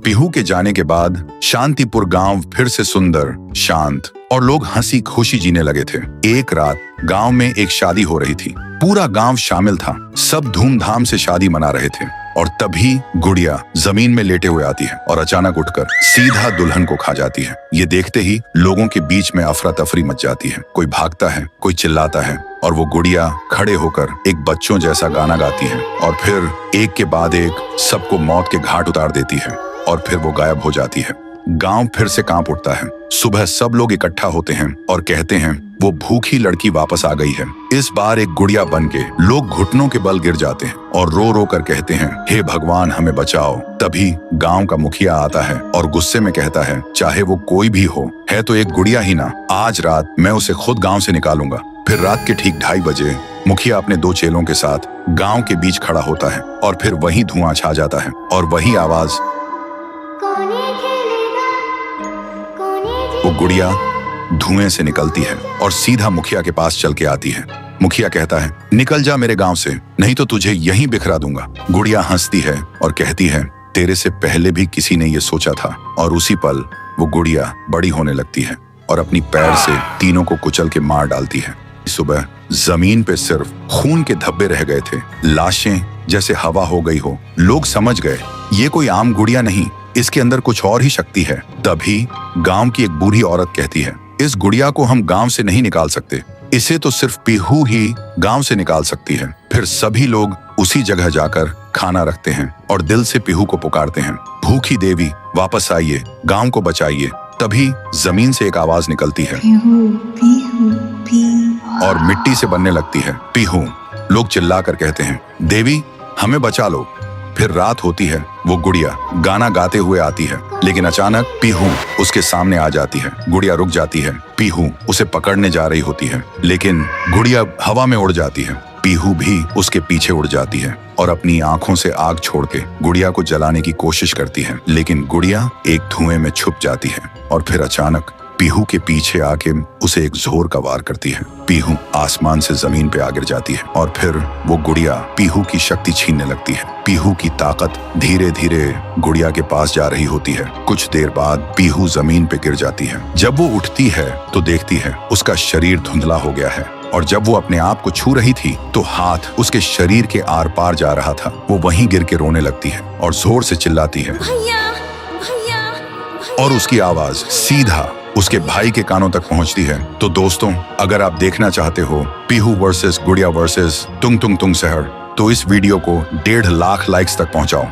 पीहू के जाने के बाद शांतिपुर गांव फिर से सुंदर, शांत और लोग हंसी खुशी जीने लगे थे। एक रात गांव में एक शादी हो रही थी। पूरा गांव शामिल था। सब धूमधाम से शादी मना रहे थे और तभी गुड़िया जमीन में लेटे हुए आती है और अचानक उठकर सीधा दुल्हन को खा जाती है। ये देखते ही लोगों के बीच में अफरा तफरी मच जाती है। कोई भागता है, कोई चिल्लाता है और वो गुड़िया खड़े होकर एक बच्चों जैसा गाना गाती है और फिर एक के बाद एक सबको मौत के घाट उतार देती है और फिर वो गायब हो जाती है। गांव फिर से कांप उठता है। सुबह सब लोग इकट्ठा होते हैं और कहते हैं वो भूखी लड़की वापस आ गई है। इस बार एक गुड़िया बनके लोग घुटनों के बल गिर जाते हैं और रो रो कर कहते हैं, हे भगवान हमें बचाओ। तभी गांव का मुखिया आता है और गुस्से में कहता है, चाहे वो कोई भी हो, है तो एक गुड़िया ही ना, आज रात मैं उसे खुद गांव से निकालूंगा। फिर रात के ठीक 2:30 बजे मुखिया अपने 2 चेलों के साथ गांव के बीच खड़ा होता है और फिर वही धुआं छा जाता है और वही आवाज, वो गुड़िया धुएं से निकलती है और सीधा मुखिया के पास चल के आती है। मुखिया कहता है, निकल जा मेरे गांव से, नहीं तो तुझे यहीं बिखरा दूंगा। गुड़िया हंसती है और कहती है, तेरे से पहले भी किसी ने ये सोचा था। और उसी पल वो गुड़िया बड़ी होने लगती है और अपनी पैर से तीनों को कुचल के मार डालती है। सुबह जमीन पे सिर्फ खून के धब्बे रह गए थे, लाशें जैसे हवा हो गई हो। लोग समझ गए ये कोई आम गुड़िया नहीं, इसके अंदर कुछ और ही शक्ति है। तभी गांव की एक बूढ़ी औरत कहती है, इस गुड़िया को हम गांव से नहीं निकाल सकते, इसे तो सिर्फ पीहू ही गांव से निकाल सकती है। फिर सभी लोग उसी जगह जाकर खाना रखते हैं और दिल से पीहू को पुकारते हैं, भूखी देवी वापस आइए, गांव को बचाइए। तभी जमीन से एक आवाज निकलती है पीहू, पीहू, पीहू। और मिट्टी से बनने लगती है पीहू। लोग चिल्लाकर कहते हैं, देवी हमें बचा लो। फिर रात होती है। वो गुड़िया गाना गाते हुए आती है, लेकिन अचानक पीहू उसके सामने आ जाती है। गुड़िया रुक जाती है। पीहू उसे पकड़ने जा रही होती है, लेकिन गुड़िया हवा में उड़ जाती है। पीहू भी उसके पीछे उड़ जाती है और अपनी आंखों से आग छोड़ के गुड़िया को जलाने की कोशिश करती है, लेकिन गुड़िया एक धुएं में छुप जाती है और फिर अचानक पीहू के पीछे आके उसे एक जोर का वार करती है। पीहू आसमान से जमीन पे आ गिर जाती है और फिर वो गुड़िया पीहू की शक्ति छीनने लगती है। पीहू की ताकत धीरे धीरे गुड़िया के पास जा रही होती है। कुछ देर बाद पीहू जमीन पे गिर जाती है। जब वो उठती है तो देखती है उसका शरीर धुंधला हो गया है और जब वो अपने आप को छू रही थी तो हाथ उसके शरीर के आर पार जा रहा था। वो वहीं गिर के रोने लगती है और जोर से चिल्लाती है, भैया, भैया, भैया। और उसकी आवाज सीधा उसके भाई के कानों तक पहुंचती है। तो दोस्तों, अगर आप देखना चाहते हो पीहू वर्सेस गुड़िया वर्सेस तुंग तुंग तुंग सहर, तो इस वीडियो को 1.5 लाख लाइक्स तक पहुंचाओ।